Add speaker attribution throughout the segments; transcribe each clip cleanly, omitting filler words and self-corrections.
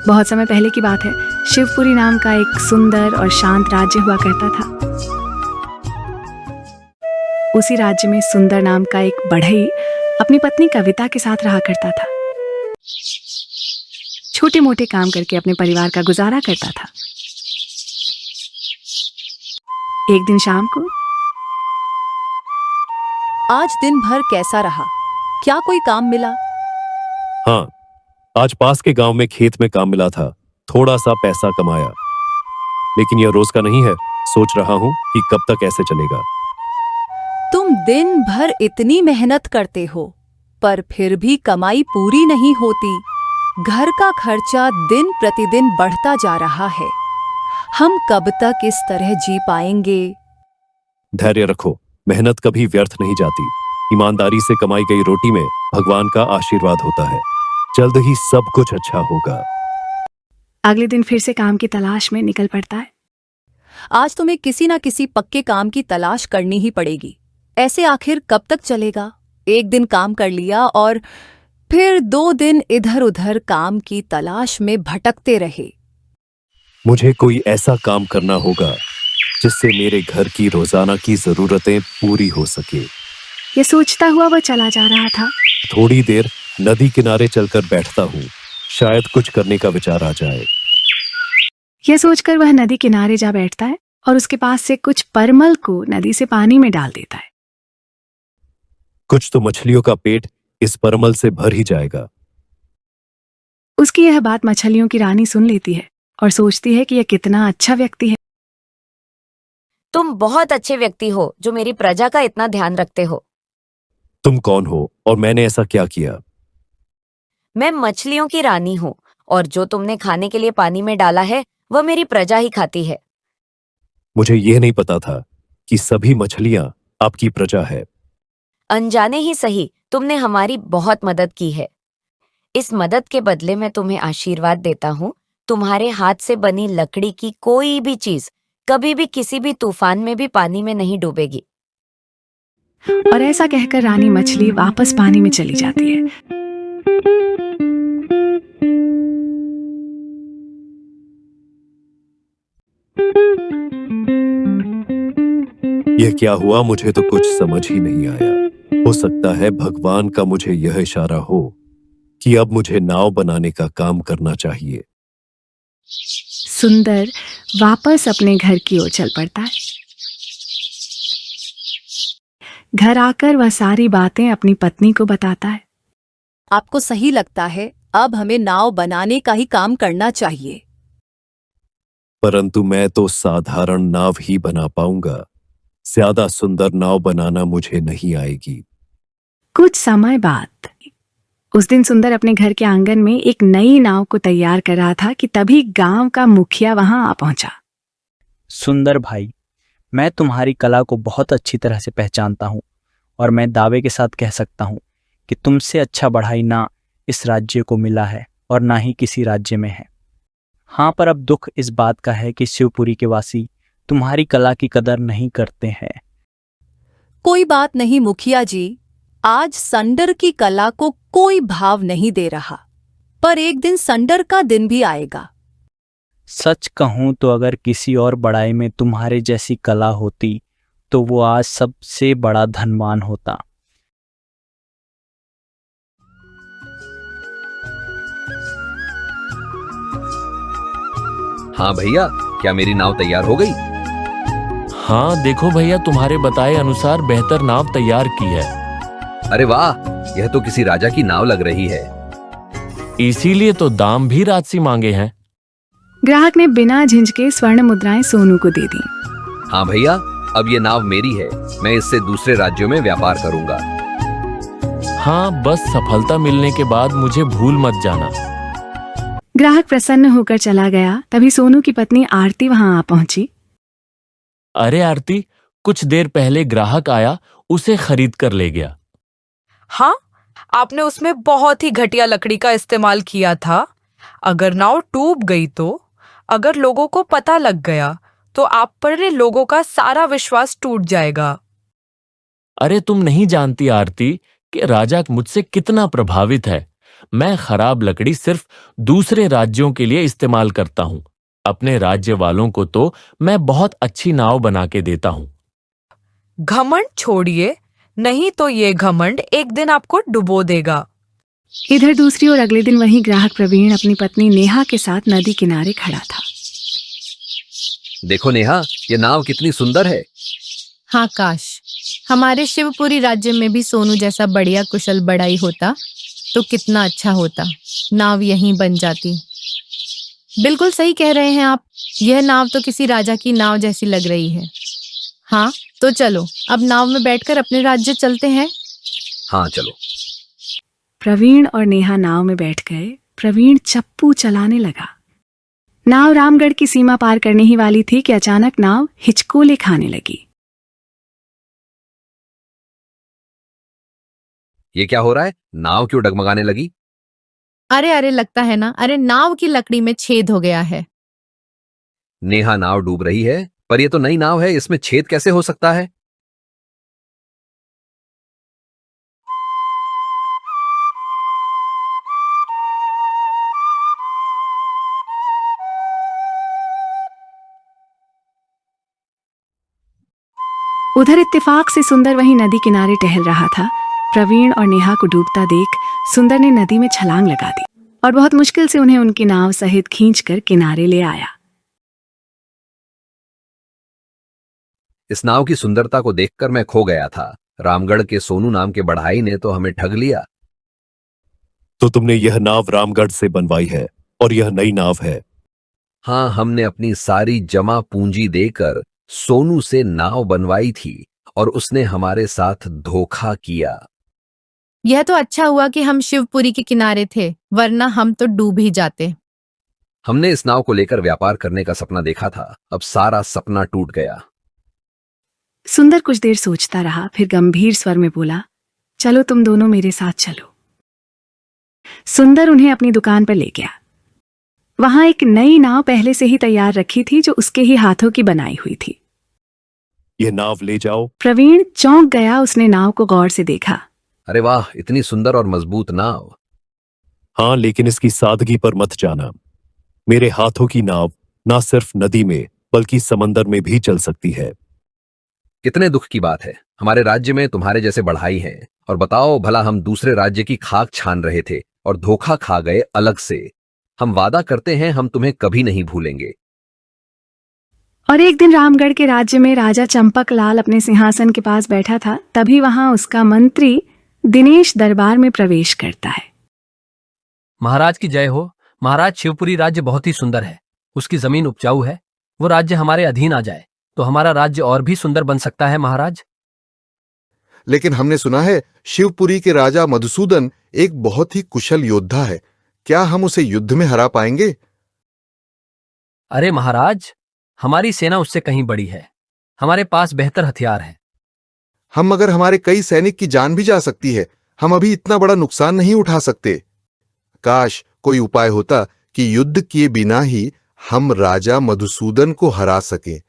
Speaker 1: बहुत समय पहले की बात है। शिवपुरी नाम का एक सुंदर और शांत राज्य हुआ करता था। उसी राज्य में सुंदर नाम का एक बढ़ई अपनी पत्नी कविता के साथ रहा करता था। छोटे मोटे काम करके अपने परिवार का गुजारा करता था। एक दिन शाम को,
Speaker 2: आज दिन भर कैसा रहा? क्या कोई काम मिला?
Speaker 3: हाँ, आज पास के गांव में खेत में काम मिला था। थोड़ा सा पैसा कमाया, लेकिन यह रोज का नहीं है। सोच रहा हूँ कि कब तक ऐसे चलेगा।
Speaker 2: तुम दिन भर इतनी मेहनत करते हो, पर फिर भी कमाई पूरी नहीं होती। घर का खर्चा दिन प्रतिदिन बढ़ता जा रहा है। हम कब तक इस तरह जी पाएंगे?
Speaker 3: धैर्य रखो, मेहनत कभी व्यर्थ नहीं जाती। ईमानदारी से कमाई गई रोटी में भगवान का आशीर्वाद होता है। जल्द ही सब कुछ अच्छा होगा।
Speaker 1: अगले दिन फिर से काम की तलाश में निकल पड़ता है।
Speaker 2: आज तुम्हें किसी ना किसी पक्के काम की तलाश करनी ही पड़ेगी। ऐसे आखिर कब तक चलेगा? एक दिन काम कर लिया और फिर 2 दिन इधर उधर काम की तलाश में भटकते रहे।
Speaker 3: मुझे कोई ऐसा काम करना होगा जिससे मेरे घर की रोजाना की जरूरतें पूरी हो सके।
Speaker 1: ये सोचता हुआ वह चला जा रहा था।
Speaker 3: थोड़ी देर नदी किनारे चलकर बैठता हूँ, शायद कुछ करने का विचार आ जाए।
Speaker 1: यह सोचकर वह नदी किनारे जा बैठता है और उसके पास से कुछ परमल को नदी से पानी में डाल देता है।
Speaker 3: कुछ तो मछलियों का पेट इस परमल से भर ही जाएगा।
Speaker 1: उसकी यह बात मछलियों की रानी सुन लेती है और सोचती है कि यह कितना अच्छा व्यक्ति है।
Speaker 4: तुम बहुत अच्छे व्यक्ति हो जो मेरी प्रजा का इतना ध्यान रखते हो।
Speaker 3: तुम कौन हो और मैंने ऐसा क्या किया?
Speaker 4: मैं मछलियों की रानी हूँ और जो तुमने खाने के लिए पानी में डाला है वह मेरी प्रजा ही खाती है।
Speaker 3: मुझे यह नहीं पता था कि सभी मछलियां आपकी प्रजा है।
Speaker 4: अनजाने ही सही, तुमने हमारी बहुत मदद की है। इस मदद के बदले मैं तुम्हें आशीर्वाद देता हूँ। तुम्हारे हाथ से बनी लकड़ी की कोई भी चीज कभी भी किसी भी तूफान में भी पानी में नहीं डूबेगी।
Speaker 1: और ऐसा कहकर रानी मछली वापस पानी में चली जाती है।
Speaker 3: यह क्या हुआ? मुझे तो कुछ समझ ही नहीं आया। हो सकता है भगवान का मुझे यह इशारा हो कि अब मुझे नाव बनाने का काम करना चाहिए।
Speaker 1: सुंदर वापस अपने घर की ओर चल पड़ता है। घर आकर वह सारी बातें अपनी पत्नी को बताता है।
Speaker 2: आपको सही लगता है अब हमें नाव बनाने का ही काम करना चाहिए।
Speaker 3: परंतु मैं तो साधारण नाव ही बना पाऊंगा। ज्यादा सुंदर नाव बनाना मुझे नहीं आएगी।
Speaker 1: कुछ समय बाद उस दिन सुंदर अपने घर के आंगन में एक नई नाव को तैयार कर रहा था कि तभी गांव का मुखिया वहां आ पहुंचा।
Speaker 5: सुंदर भाई, मैं तुम्हारी कला को बहुत अच्छी तरह से पहचानता हूँ और मैं दावे के साथ कह सकता हूँ कि तुमसे अच्छा बढ़ाई ना इस राज्य को मिला है और ना ही किसी राज्य में है। हाँ, पर अब दुख इस बात का है कि शिवपुरी के वासी तुम्हारी कला की कदर नहीं करते हैं।
Speaker 2: कोई बात नहीं मुखिया जी, आज संडर की कला को कोई भाव नहीं दे रहा, पर एक दिन संडर का दिन भी आएगा।
Speaker 5: सच कहूं तो अगर किसी और बड़ाई में तुम्हारे जैसी कला होती तो वो आज सबसे बड़ा धनवान होता।
Speaker 6: हाँ भैया, क्या मेरी नाव तैयार हो गई?
Speaker 7: हाँ देखो भैया, तुम्हारे बताए अनुसार बेहतर नाव तैयार की है।
Speaker 6: अरे वाह, यह तो किसी राजा की नाव लग रही है।
Speaker 7: इसीलिए तो दाम भी राजसी मांगे हैं।
Speaker 1: ग्राहक ने बिना झिझके स्वर्ण मुद्राएं सोनू को दे दी।
Speaker 6: हाँ भैया, अब ये नाव मेरी है। मैं इससे दूसरे राज्यों में व्यापार करूंगा।
Speaker 7: हाँ, बस सफलता मिलने के बाद मुझे भूल मत जाना।
Speaker 1: ग्राहक प्रसन्न होकर चला गया। तभी सोनू की पत्नी आरती वहां आ पहुंची।
Speaker 7: अरे आरती, कुछ देर पहले ग्राहक आया, उसे खरीद कर ले गया।
Speaker 8: हाँ, आपने उसमें बहुत ही घटिया लकड़ी का इस्तेमाल किया था। अगर नाव डूब गई तो, अगर लोगों को पता लग गया तो आप पर लोगों का सारा विश्वास टूट जाएगा।
Speaker 7: अरे तुम नहीं जानती आरती कि राजा मुझसे कितना प्रभावित है। मैं खराब लकड़ी सिर्फ दूसरे राज्यों के लिए इस्तेमाल करता हूँ। अपने राज्य वालों को तो मैं बहुत अच्छी नाव बना के देता हूँ।
Speaker 8: घमंड छोड़िए, नहीं तो ये घमंड एक दिन आपको डुबो देगा।
Speaker 1: इधर दूसरी ओर अगले दिन वही ग्राहक प्रवीण अपनी पत्नी नेहा के साथ नदी किनारे खड़ा था।
Speaker 6: देखो नेहा, ये नाव कितनी सुंदर है।
Speaker 9: हाँ काश हमारे शिवपुरी राज्य में भी सोनू जैसा बढ़िया कुशल बढ़ाई होता तो कितना अच्छा होता। नाव यहीं बन जाती। बिल्कुल सही कह रहे हैं आप, यह नाव तो किसी राजा की नाव जैसी लग रही है। हाँ तो चलो अब नाव में बैठकर अपने राज्य चलते हैं।
Speaker 6: हाँ चलो।
Speaker 1: प्रवीण और नेहा नाव में बैठ गए। प्रवीण चप्पू चलाने लगा। नाव रामगढ़ की सीमा पार करने ही वाली थी कि अचानक नाव हिचकोले खाने लगी।
Speaker 6: ये क्या हो रहा है? नाव क्यों डगमगाने लगी?
Speaker 9: अरे लगता है ना, अरे नाव की लकड़ी में छेद हो गया है।
Speaker 6: नेहा, नाव डूब रही है, पर ये तो नई नाव है, इसमें छेद कैसे हो सकता है?
Speaker 1: उधर इत्तेफाक से सुंदर वहीं नदी किनारे टहल रहा था। प्रवीण और नेहा को डूबता देख सुंदर ने नदी में छलांग लगा दी और बहुत मुश्किल से उन्हें उनकी नाव सहित खींचकर किनारे ले आया।
Speaker 6: इस नाव की सुंदरता को देखकर मैं खो गया था। रामगढ़ के सोनू नाम के बढ़ाई ने तो हमें ठग लिया।
Speaker 3: तो तुमने यह नाव रामगढ़ से बनवाई है और यह नई नाव है?
Speaker 6: हाँ, हमने अपनी सारी जमा पूंजी देकर सोनू से नाव बनवाई थी और उसने हमारे साथ धोखा किया।
Speaker 9: यह तो अच्छा हुआ कि हम शिवपुरी के किनारे थे, वरना हम तो डूब ही जाते।
Speaker 6: हमने इस नाव को लेकर व्यापार करने का सपना देखा था, अब सारा सपना टूट गया।
Speaker 1: सुंदर कुछ देर सोचता रहा, फिर गंभीर स्वर में बोला, चलो तुम दोनों मेरे साथ चलो। सुंदर उन्हें अपनी दुकान पर ले गया। वहां एक नई नाव पहले से ही तैयार रखी थी जो उसके ही हाथों की बनाई हुई थी।
Speaker 3: यह नाव ले जाओ।
Speaker 1: प्रवीण चौंक गया। उसने नाव को गौर से देखा।
Speaker 6: अरे वाह, इतनी सुंदर और मजबूत नाव।
Speaker 3: हाँ, लेकिन इसकी सादगी पर मत जाना। मेरे हाथों की नाव ना सिर्फ नदी में बल्कि समंदर में भी चल सकती है।
Speaker 6: कितने दुख की बात है, हमारे राज्य में तुम्हारे जैसे बढ़ाई हैं। और बताओ भला, हम दूसरे राज्य की खाक छान रहे थे और धोखा खा गए अलग से। हम वादा करते हैं हम तुम्हें कभी नहीं भूलेंगे।
Speaker 1: और एक दिन रामगढ़ के राज्य में राजा चंपक लाल अपने सिंहासन के पास बैठा था। तभी वहां उसका मंत्री दिनेश दरबार में प्रवेश करता है।
Speaker 10: महाराज की जय हो। महाराज, शिवपुरी राज्य बहुत ही सुंदर है। उसकी जमीन उपजाऊ है। वो राज्य हमारे अधीन आ जाए तो हमारा राज्य और भी सुंदर बन सकता है महाराज।
Speaker 11: लेकिन हमने सुना है शिवपुरी के राजा मधुसूदन एक बहुत ही कुशल योद्धा है। क्या हम उसे युद्ध में हरा पाएंगे?
Speaker 10: अरे महाराज, हमारी सेना उससे कहीं बड़ी है। हमारे पास बेहतर हथियार हैं।
Speaker 11: हम अगर हमारे कई सैनिक की जान भी जा सकती है, हम अभी इतना बड़ा नुकसान नहीं उठा सकते। काश कोई उपाय होता कि युद्ध किए बिना ही हम राजा मधुसूदन को हरा सकें।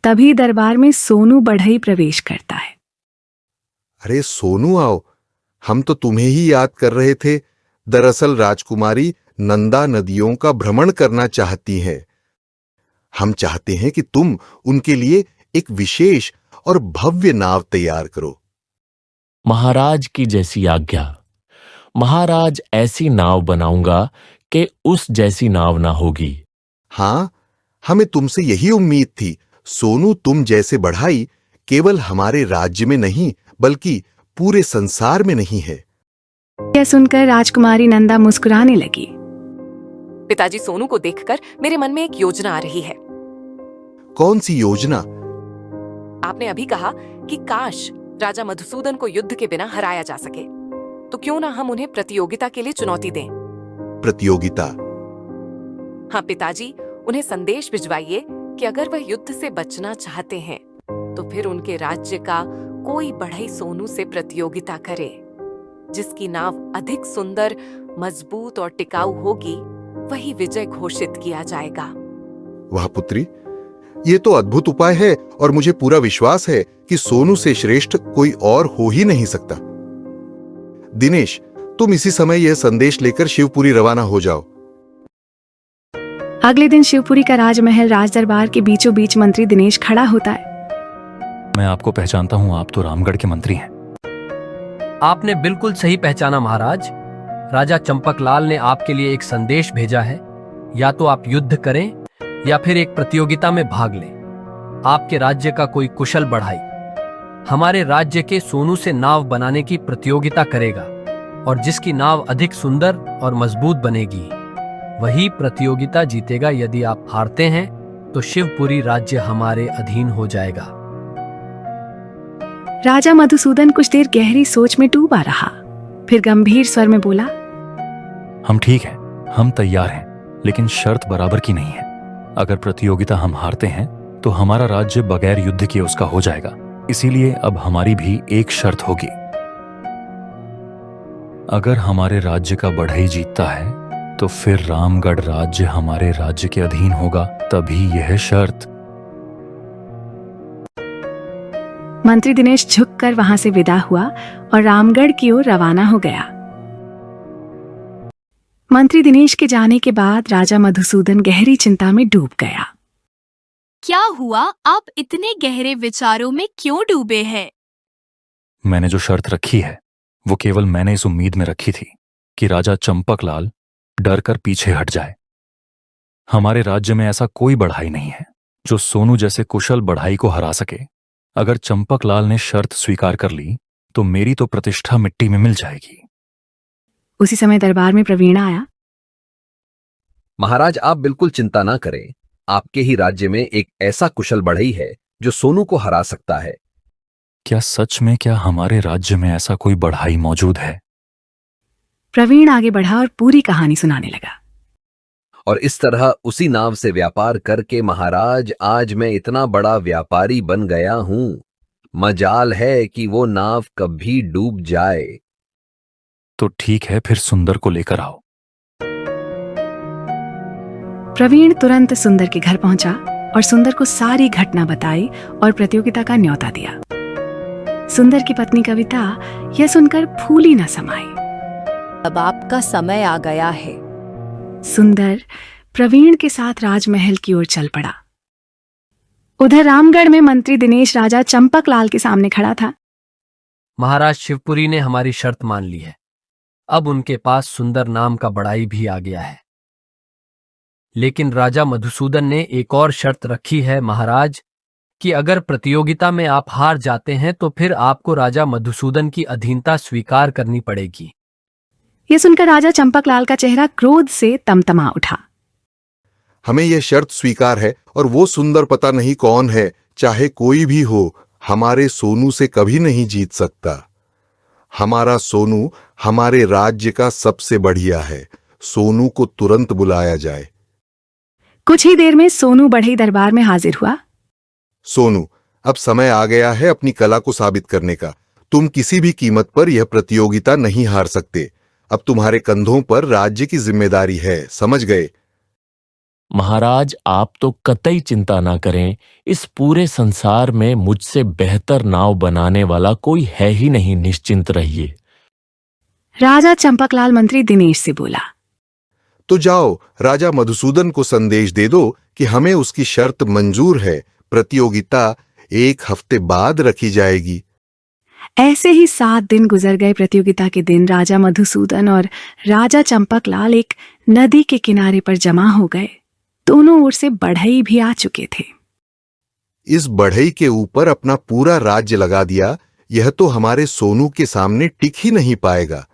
Speaker 1: तभी दरबार में सोनू बढ़ई प्रवेश करता है।
Speaker 11: अरे सोनू, आओ, हम तो तुम्हें ही याद कर रहे थे। दरअसल राजकुमारी नंदा नदियों का भ्रमण करना चाहती हैं। हम चाहते हैं कि तुम उनके लिए एक विशेष और भव्य नाव तैयार करो।
Speaker 7: महाराज की जैसी आज्ञा। महाराज, ऐसी नाव बनाऊंगा कि उस जैसी नाव ना होगी।
Speaker 11: हाँ, हमें तुमसे यही उम्मीद थी। सोनू, तुम जैसे बढ़ाई केवल हमारे राज्य में नहीं बल्कि पूरे संसार में नहीं है।
Speaker 1: यह सुनकर राजकुमारी नंदा मुस्कुराने लगी।
Speaker 12: पिताजी, सोनू को देखकर मेरे मन में एक योजना आ रही है।
Speaker 11: कौन सी योजना?
Speaker 12: आपने अभी कहा कि काश राजा मधुसूदन को युद्ध के बिना हराया जा सके, तो क्यों ना हम उन्हें प्रतियोगिता के लिए चुनौती दें।
Speaker 11: प्रतियोगिता?
Speaker 12: हाँ पिताजी, उन्हें संदेश भिजवाइए कि अगर वह युद्ध से बचना चाहते हैं तो फिर उनके राज्य का कोई बढ़ई सोनू से प्रतियोगिता करे। जिसकी नाव अधिक सुंदर, मजबूत और टिकाऊ होगी, वही विजय घोषित किया जाएगा।
Speaker 11: वाह पुत्री, ये तो अद्भुत उपाय है और मुझे पूरा विश्वास है कि सोनू से श्रेष्ठ कोई और हो ही नहीं सकता। दिनेश, तुम इसी समय यह संदेश लेकर शिवपुरी रवाना हो जाओ।
Speaker 1: अगले दिन शिवपुरी का राजमहल राज दरबार के बीचों बीच मंत्री दिनेश खड़ा होता है।
Speaker 13: मैं आपको पहचानता हूँ, आप तो रामगढ़ के मंत्री हैं।
Speaker 10: आपने बिल्कुल सही पहचाना महाराज। राजा चंपकलाल ने आपके लिए एक संदेश भेजा है। या तो आप युद्ध करें या फिर एक प्रतियोगिता में भाग लें। आपके राज्य का कोई कुशल बढ़ाई हमारे राज्य के सोनू से नाव बनाने की प्रतियोगिता करेगा, और जिसकी नाव अधिक सुंदर और मजबूत बनेगी वही प्रतियोगिता जीतेगा। यदि आप हारते हैं तो शिवपुरी राज्य हमारे अधीन हो जाएगा।
Speaker 1: राजा मधुसूदन कुछ देर गहरी सोच में डूबा रहा, फिर गंभीर स्वर में बोला,
Speaker 13: हम ठीक हैं, हम तैयार हैं, लेकिन शर्त बराबर की नहीं है। अगर प्रतियोगिता हम हारते हैं तो हमारा राज्य बगैर युद्ध किए उसका हो जाएगा। इसीलिए अब हमारी भी एक शर्त होगी। अगर हमारे राज्य का बढ़ई जीतता है तो फिर रामगढ़ राज्य हमारे राज्य के अधीन होगा, तभी यह शर्त।
Speaker 1: मंत्री दिनेश झुककर वहां से विदा हुआ और रामगढ़ की ओर रवाना हो गया। मंत्री दिनेश के जाने के बाद राजा मधुसूदन गहरी चिंता में डूब गया।
Speaker 14: क्या हुआ? आप इतने गहरे विचारों में क्यों डूबे हैं?
Speaker 13: मैंने जो शर्त रखी है वो केवल मैंने इस उम्मीद में रखी थी कि राजा चंपकलाल डर कर पीछे हट जाए। हमारे राज्य में ऐसा कोई बढ़ाई नहीं है जो सोनू जैसे कुशल बढ़ाई को हरा सके। अगर चंपकलाल ने शर्त स्वीकार कर ली तो मेरी तो प्रतिष्ठा मिट्टी में मिल जाएगी।
Speaker 1: उसी समय दरबार में प्रवीणा आया।
Speaker 6: महाराज, आप बिल्कुल चिंता ना करें। आपके ही राज्य में एक ऐसा कुशल बढ़ई है जो सोनू को हरा सकता है।
Speaker 13: क्या सच में? क्या हमारे राज्य में ऐसा कोई बढ़ाई मौजूद है?
Speaker 1: प्रवीण आगे बढ़ा और पूरी कहानी सुनाने लगा।
Speaker 6: और इस तरह उसी नाव से व्यापार करके महाराज आज मैं इतना बड़ा व्यापारी बन गया हूं। मजाल है कि वो नाव कभी डूब जाए।
Speaker 13: तो ठीक है, फिर सुंदर को लेकर आओ।
Speaker 1: प्रवीण तुरंत सुंदर के घर पहुंचा और सुंदर को सारी घटना बताई और प्रतियोगिता का न्योता दिया। सुंदर की पत्नी कविता यह सुनकर फूली न समाई।
Speaker 2: अब आपका समय आ गया है।
Speaker 1: सुंदर प्रवीण के साथ राजमहल की ओर चल पड़ा। उधर रामगढ़ में मंत्री दिनेश राजा चंपकलाल के सामने खड़ा था।
Speaker 10: महाराज, शिवपुरी ने हमारी शर्त मान ली है। अब उनके पास सुंदर नाम का बढ़ाई भी आ गया है। लेकिन राजा मधुसूदन ने एक और शर्त रखी है महाराज, कि अगर प्रतियोगिता में आप हार जाते हैं तो फिर आपको राजा मधुसूदन की अधीनता स्वीकार करनी पड़ेगी।
Speaker 1: यह सुनकर राजा चंपकलाल का चेहरा क्रोध से तमतमा उठा।
Speaker 11: हमें यह शर्त स्वीकार है, और वो सुंदर पता नहीं कौन है, चाहे कोई भी हो, हमारे सोनू से कभी नहीं जीत सकता। हमारा सोनू हमारे राज्य का सबसे बढ़िया है। सोनू को तुरंत बुलाया जाए।
Speaker 1: कुछ ही देर में सोनू बढ़ई दरबार में हाजिर हुआ।
Speaker 11: सोनू, अब समय आ गया है अपनी कला को साबित करने का। तुम किसी भी कीमत पर यह प्रतियोगिता नहीं हार सकते। अब तुम्हारे कंधों पर राज्य की जिम्मेदारी है, समझ गए?
Speaker 7: महाराज, आप तो कतई चिंता ना करें। इस पूरे संसार में मुझसे बेहतर नाव बनाने वाला कोई है ही नहीं। निश्चिंत रहिए।
Speaker 1: राजा चंपकलाल मंत्री दिनेश से बोला।
Speaker 11: तो जाओ, राजा मधुसूदन को संदेश दे दो कि हमें उसकी शर्त मंजूर है। प्रतियोगिता 1 हफ्ते बाद रखी जाएगी।
Speaker 1: ऐसे ही 7 दिन गुजर गए। प्रतियोगिता के दिन राजा मधुसूदन और राजा चंपकलाल एक नदी के किनारे पर जमा हो गए। दोनों ओर से बढ़ई भी आ चुके थे।
Speaker 11: इस बढ़ई के ऊपर अपना पूरा राज्य लगा दिया। यह तो हमारे सोनू के सामने टिक ही नहीं पाएगा।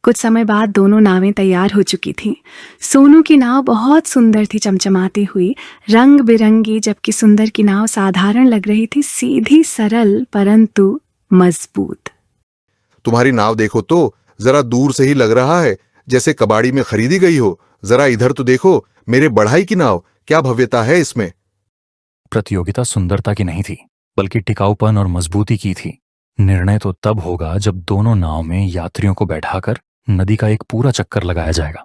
Speaker 1: कुछ समय बाद दोनों नावें तैयार हो चुकी थीं। सोनू की नाव बहुत सुंदर थी, चमचमाती हुई, रंग बिरंगी, जबकि सुंदर की नाव साधारण लग रही थी, सीधी, सरल परंतु मजबूत।
Speaker 11: तुम्हारी नाव देखो तो, जरा दूर से ही लग रहा है जैसे कबाड़ी में खरीदी गई हो। जरा इधर तो देखो, मेरे बढ़ई की नाव, क्या भव्यता है इसमें।
Speaker 13: प्रतियोगिता सुंदरता की नहीं थी, बल्कि टिकाऊपन और मजबूती की थी। निर्णय तो तब होगा जब दोनों नाव में यात्रियों को बैठाकर नदी का एक पूरा चक्कर लगाया जाएगा।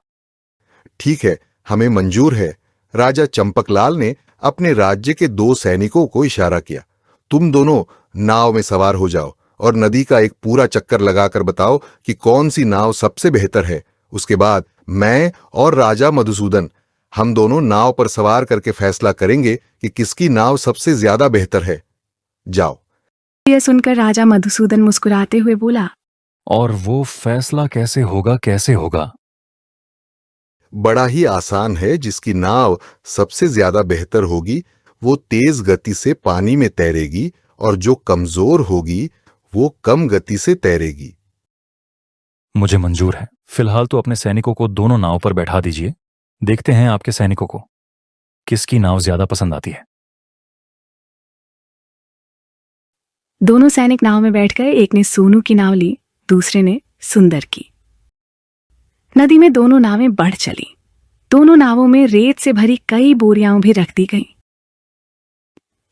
Speaker 11: ठीक है, हमें मंजूर है। राजा चंपकलाल ने अपने राज्य के 2 सैनिकों को इशारा किया, तुम दोनों नाव में सवार हो जाओ और नदी का एक पूरा चक्कर लगाकर बताओ कि कौन सी नाव सबसे बेहतर है। उसके बाद मैं और राजा मधुसूदन हम दोनों नाव पर सवार करके फैसला करेंगे कि किसकी नाव सबसे ज्यादा बेहतर है। जाओ।
Speaker 1: यह सुनकर राजा मधुसूदन मुस्कुराते हुए बोला,
Speaker 13: और वो फैसला कैसे होगा?
Speaker 11: बड़ा ही आसान है। जिसकी नाव सबसे ज्यादा बेहतर होगी वो तेज गति से पानी में तैरेगी और जो कमजोर होगी वो कम गति से तैरेगी।
Speaker 13: मुझे मंजूर है। फिलहाल तो अपने सैनिकों को दोनों नाव पर बैठा दीजिए। देखते हैं आपके सैनिकों को किसकी नाव ज्यादा पसंद आती है।
Speaker 1: दोनों सैनिक नाव में बैठ गए। एक ने सोनू की नाव ली, दूसरे ने सुंदर की। नदी में दोनों नावें बढ़ चली। दोनों नावों में रेत से भरी कई बोरियां भी रख दी गईं।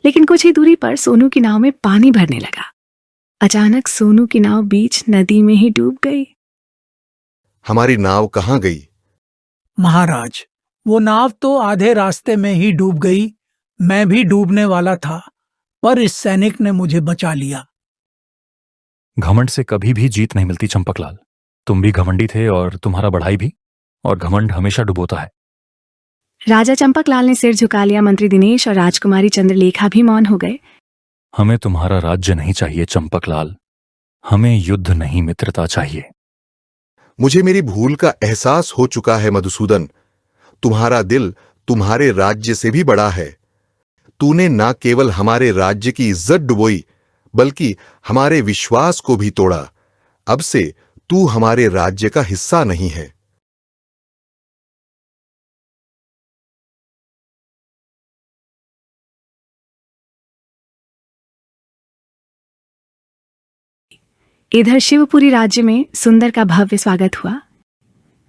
Speaker 1: लेकिन कुछ ही दूरी पर सोनू की नाव में पानी भरने लगा। अचानक सोनू की नाव बीच नदी में ही डूब गई।
Speaker 11: हमारी नाव कहाँ गई?
Speaker 15: महाराज, वो नाव तो आधे रास्ते में ही डूब गई। मैं भी डूबने वाला था, पर इस सैनिक ने मुझे बचा लिया।
Speaker 13: घमंड से कभी भी जीत नहीं मिलती चंपकलाल। तुम भी घमंडी थे और तुम्हारा बढ़ाई भी, और घमंड हमेशा डुबोता है।
Speaker 1: राजा चंपकलाल ने सिर झुका लिया। मंत्री दिनेश और राजकुमारी चंद्रलेखा भी मौन हो गए।
Speaker 13: हमें तुम्हारा राज्य नहीं चाहिए चंपकलाल, हमें युद्ध नहीं मित्रता चाहिए।
Speaker 11: मुझे मेरी भूल का एहसास हो चुका है मधुसूदन। तुम्हारा दिल तुम्हारे राज्य से भी बड़ा है। तूने न केवल हमारे राज्य की इज्जत डुबोई बल्कि हमारे विश्वास को भी तोड़ा। अब से तू हमारे राज्य का हिस्सा नहीं है।
Speaker 1: इधर शिवपुरी राज्य में सुंदर का भव्य स्वागत हुआ।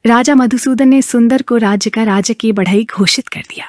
Speaker 1: राजा मधुसूदन ने सुंदर को राज्य का राजकीय बढ़ई घोषित कर दिया।